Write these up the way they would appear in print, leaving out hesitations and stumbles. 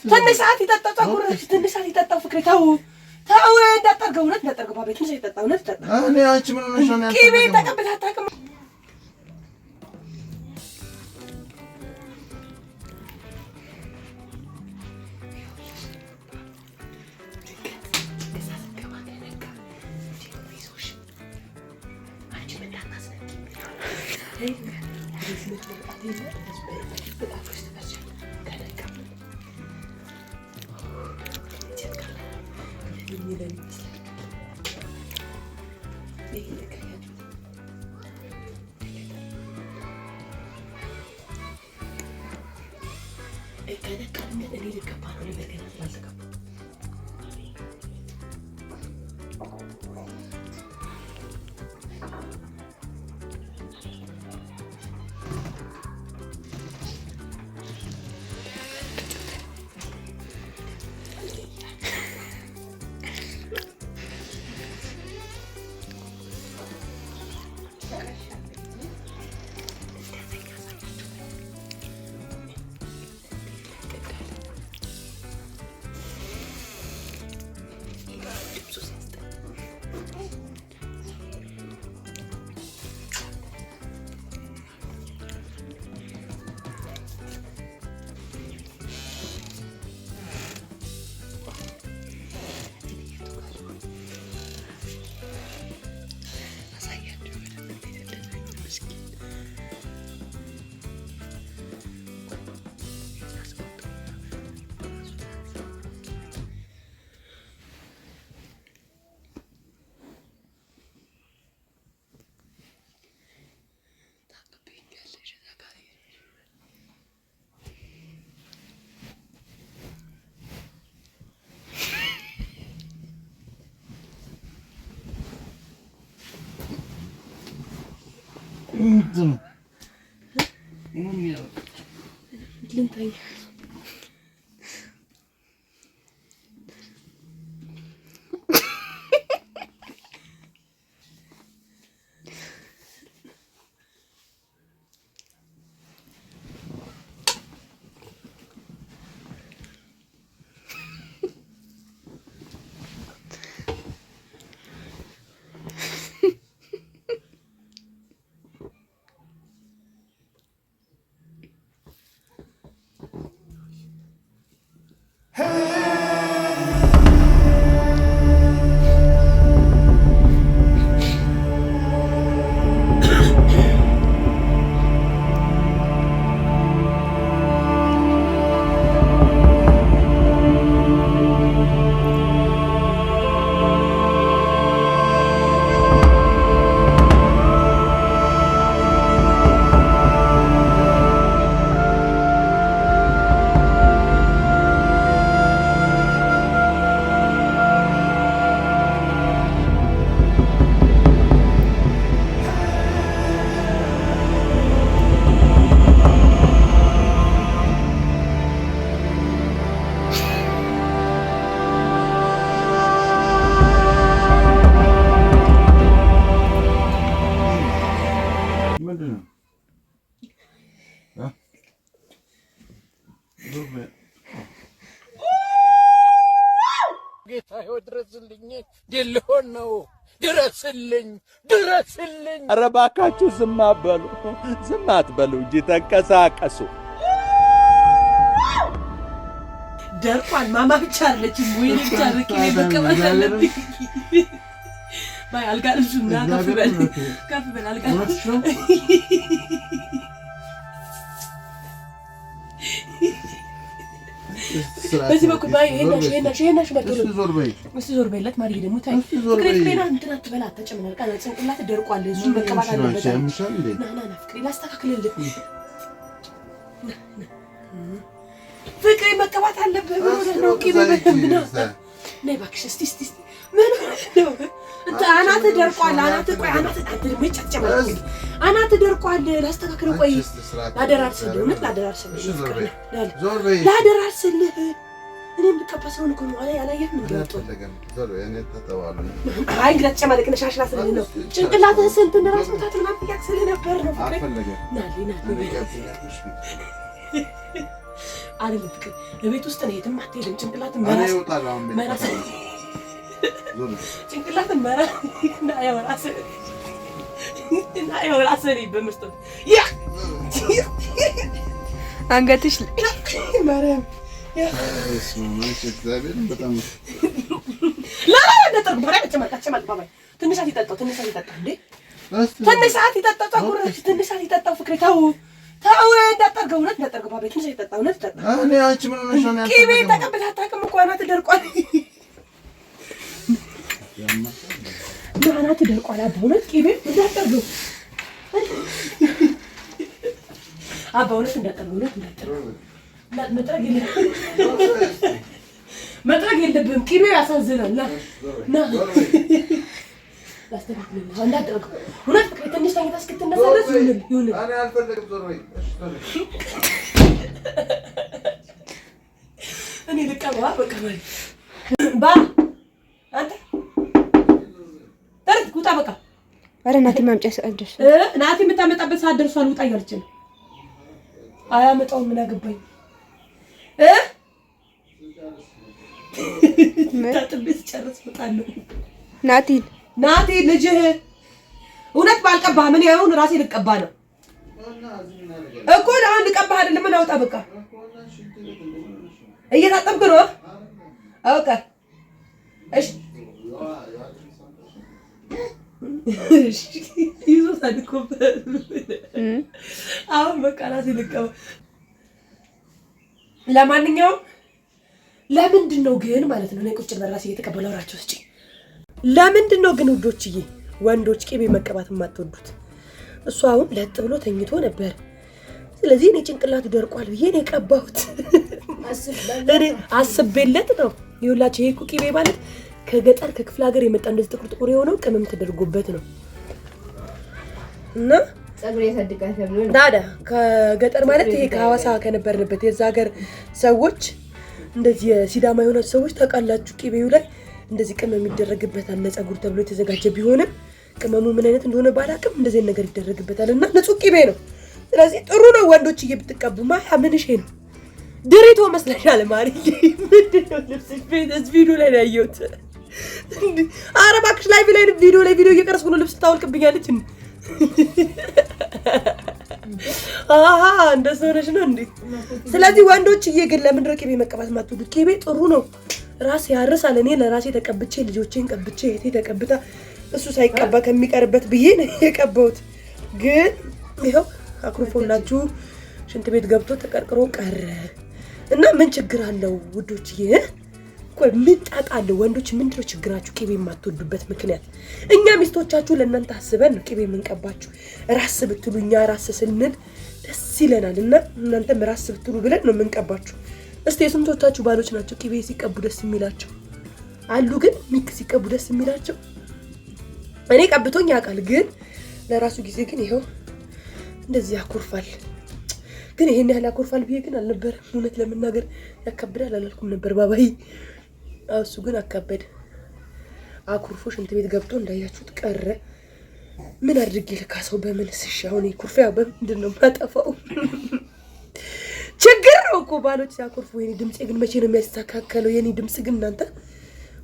ትንሽ ሰዓት ይጠጣ ጸጉርሽ ትንሽ ሰዓት ይጠጣ ፍቅሬ ተው እንዳታርገው እውነት እንዳታርገው ባቤ ትንሽ ይጠጣ እውነት ይጠጣ እኔ አንቺ ምን ሆነሽ ነው ቅቤ ተቀብለህ አታውቅም ልንተኛ ድረስልኝ ሊሆን ነው ድረስልኝ ኧረ እባካችሁ ዝም አትበሉ እንጂ ተንቀሳቀሱ ደርቋል ማማ ብቻ አለችኝ ወይ ብቻ ረኪኔ መቀመጥ አለብኝ ባይ አልጋልሱና ከፍ በል አልጋልሱ በዚህ በኩል ባይ ሄናሽ መጥቶ ዞር በይለት ማሪ ደግሞ ታይ ፍቅሬና እንትና ትበላ ተጨመነልቃ ጽንቅላት ደርቋል እሱ መቀባት አለበት ና ፍቅሬ ላስተካክልልህ ፍቅሬ መቀባት አለበት ነው ቂቤ በደምብ ነይ እባክሽ እስቲ ምን ነው አናት ደርቋል አናት ቆይ አናት አድርመጭ ተጨመረ አናት ደርቋል ላስተካክለው ቆይ ላደራርስልህ ላደራርስልህ እኔም ልከባሰው ነው ኮን ወላ ያላየህ ምን ገብቶ ዞር እኔ ተተዋለ አይ ግራ ተጨማለቅ ነሻሽላ ስለኝ ነው ጭንቅላትህ ስንት እንደራስ መታተል ማጥያቅ ስለነበር ነው ፍቅሬ ናሊ አይደለም ፍቅር በቤት ውስጥ ነው የትም አትሄድም። ጭንቅላትን መራስ ጭንቅላትን መራስ እና ያወራስ በመስጠት ያ አንገትሽ ማርያም እስማማች እግዚአብሔር በጣም ላላ እንደጠር ባሪያ ተጨማልቃ ባባይ ትንሽ ሰዓት ይጠጣው እንዴ ትንሽ ሰዓት ይጠጣው ታጉራሽ ትንሽ ሰዓት ይጠጣው ፍቅሬ ታው እንዳጠርገው ባባይ ትንሽ ይጠጣው ተጠጣው እኔ አንቺ ምን ሆነሽ ነው ቂቤ ተቀብታ ታቀም እኮ አናት ደርቋል አናት ደርቋል በእውነት ቂቤ እንዳጠርገው በእውነት እንዳጠርገው መጥረግ የለብህም ቂቤው ያሳዝናል ና ላስተካክልልህ እንዳጠርገው እውነት ፍቅሬ ትንሽ ተኝታ እስክትነሳ ድረስ ይሁን እኔ አልፈልግም ዞር በይ እኔ ልቀባ በቃ ማለት አንተ ተረት ጉጣ በቃ ኧረ ናቲ ማምጫ ሰዓት ናቲ የምታመጣበት ሰዓት ደርሷል ውጣ እያለች ነው አያመጣውም ምን አገባኝ ታጥቤስ ጨርስ ወጣለሁ ናቲ ልጅህ እውነት ባልቀባህ ምን ያውን ራሴ ልቀባ ነው እኮ ለአንድ ልቀባህ አይደለም ምን አውጣ በቃ እየታጠብክ ነው ኦኬ እሺ ይዞታል እኮ አሁን በቃ ራሴ ልቀባ ለማንኛውም ለምንድን ነው ግን ማለት ነው እኔ ቁጭ በራሴ እየተቀበለው ራቸው እስጪ ለምንድን ነው ግን ውዶችዬ ወንዶች ቂቤ መቀባት የማትወዱት እሱ አሁን ለጥ ብሎ ተኝቶ ነበር ስለዚህ እኔ ጭንቅላቱ ደርቋል ብዬ ነው የቀባሁት እኔ አስቤለት ነው ይኸውላችሁ ይሄ ቂቤ ማለት ከገጠር ከክፍለ ሀገር የመጣ እንደዚህ ጥቁር የሆነው ቅመም ተደርጎበት ነው እና ጸጉር ያሳድጋል ተብሎ ታዲያ ከገጠር ማለት ይሄ ከሐዋሳ ከነበርንበት የዛ ሀገር ሰዎች እንደዚህ ሲዳማ የሆኑ ሰዎች ታውቃላችሁ ቂቤው ላይ እንደዚህ ቅመም ይደረግበታል ለጸጉር ተብሎ የተዘጋጀ ቢሆንም ቅመሙ ምን አይነት እንደሆነ ባላቅም እንደዚህ ነገር ይደረግበታልና ንጹህ ቂቤ ነው ስለዚህ ጥሩ ነው ወንዶች እየብትቀቡ ማያ ምንሽ ነው ድሪቶ መስለሻል ማሪ ምንድነው ልብስሽ ቤተስ ቪዲዮ ላይ ነው ያየሁት ኧረ እባክሽ ላይቭ ላይ ቪዲዮ እየቀረስኩ ነው ልብስ ታወልቅብኛለች እንደሱ ሆነሽ ነው እንዴ ስለዚህ ወንዶች እየግል ለምንድነው ቂቤ መቀባት ማትወዱት ቂቤ ጥሩ ነው ራስ ያርሳል እኔ ለራሴ ተቀብቼ ልጆቼን ቀብቼ እቴ ተቀብታ እሱ ሳይቀባ ከሚቀርበት ብዬ ነው የቀባሁት ግን ይሄው አኩርፎላችሁ ሽንት ቤት ገብቶ ተቀርቅሮ ቀረ እና ምን ችግር አለው ውዶችዬ ቆይ ምን ጣጣ አለው ወንዶች ምንድነው ችግራችሁ ቂቤ የማትወዱበት ምክንያት እኛ ሚስቶቻችሁ ለእናንተ አስበን ነው ቂቤ የምንቀባችሁ ራስ ብትሉ እኛ ራስ ስንል ደስ ይለናልና እናንተም ራስ ብትሉ ብለን ነው የምንቀባችሁ እስቲ የስንቶቻችሁ ባሎች ናቸው ቂቤ ሲቀቡ ደስ የሚላቸው አሉ ግን ሚክ ሲቀቡ ደስ የሚላቸው እኔ ቀብቶኝ ያውቃል ግን ለራሱ ጊዜ ግን ይሄው እንደዚህ ያኮርፋል ግን ይሄን ያህል ያኮርፋል ብዬ ግን አልነበረም እውነት ለምናገር ያከብዳል አላልኩም ነበር ባባይ እሱ ግን አከበደ አኩርፎ ሽንት ቤት ገብቶ እንዳያችሁት ቀረ ምን አድርጌ ልካሰው በመንስሽ አሁን ይኩርፋው በምንድነው ማጠፋው ችግር ነው እኮ ባሎች ሲያኮርፉ የኔ ድምጽ ግን መቼ ነው የሚያስተካከለው የኔ ድምጽ ግን እናንተ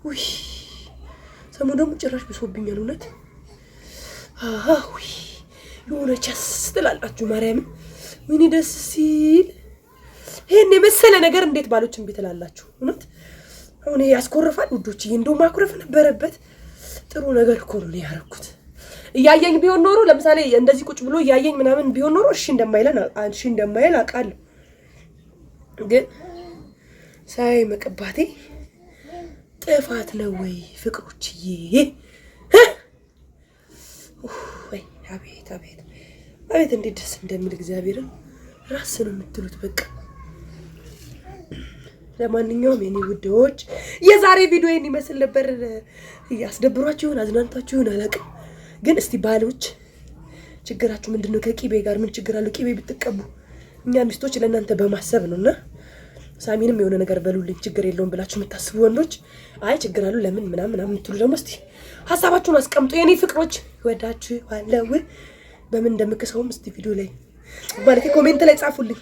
ውይ ሰሞኑን ደግሞ ጭራሽ ብሶብኛል እውነት ውይ የሆነ ቸስ ትላላችሁ ማርያም ምን ደስ ሲል ይሄን የመሰለ ነገር እንዴት ባሎችን ቤት ትላላችሁ እውነት አሁን ያስኮርፋል ውዶችዬ እንደው ማኩረፍ ነበረበት ጥሩ ነገር እኮ ነው ያረኩት እያየኝ ቢሆን ኖሮ ለምሳሌ እንደዚህ ቁጭ ብሎ እያየኝ ምናምን ቢሆን ኖሮ እሺ እንደማይል አውቃለሁ ግን ሳይ መቀባቴ ጥፋት ነው ወይ ፍቅሮችዬ ወይ አቤት እንዴት ደስ እንደሚል እግዚአብሔርን ራስ ነው የምትሉት በቃ ለማንኛውም የኔ ውዶች የዛሬ ቪዲዮ ይሄን ይመስል ነበር ያስደብሯችሁ ይሆን አዝናንታችሁ ይሆን አላውቅም ግን እስቲ ባሎች ችግራችሁ ምንድነው ከቂቤ ጋር ምን ችግር አለው ቂቤ ብትቀቡ እኛ ሚስቶች ለእናንተ በማሰብ ነውና ሳሚንም የሆነ ነገር በሉልኝ ችግር የለውም ብላችሁ የምታስቡ ወንዶች አይ ችግር አለው ለምን ምናምን የምትሉ ደግሞ እስቲ ሐሳባችሁን አስቀምጡ የኔ ፍቅሮች ወዳችሁ ዋለው በምን እንደምከሰውም እስቲ ቪዲዮ ላይ ማለት ኮሜንት ላይ ጻፉልኝ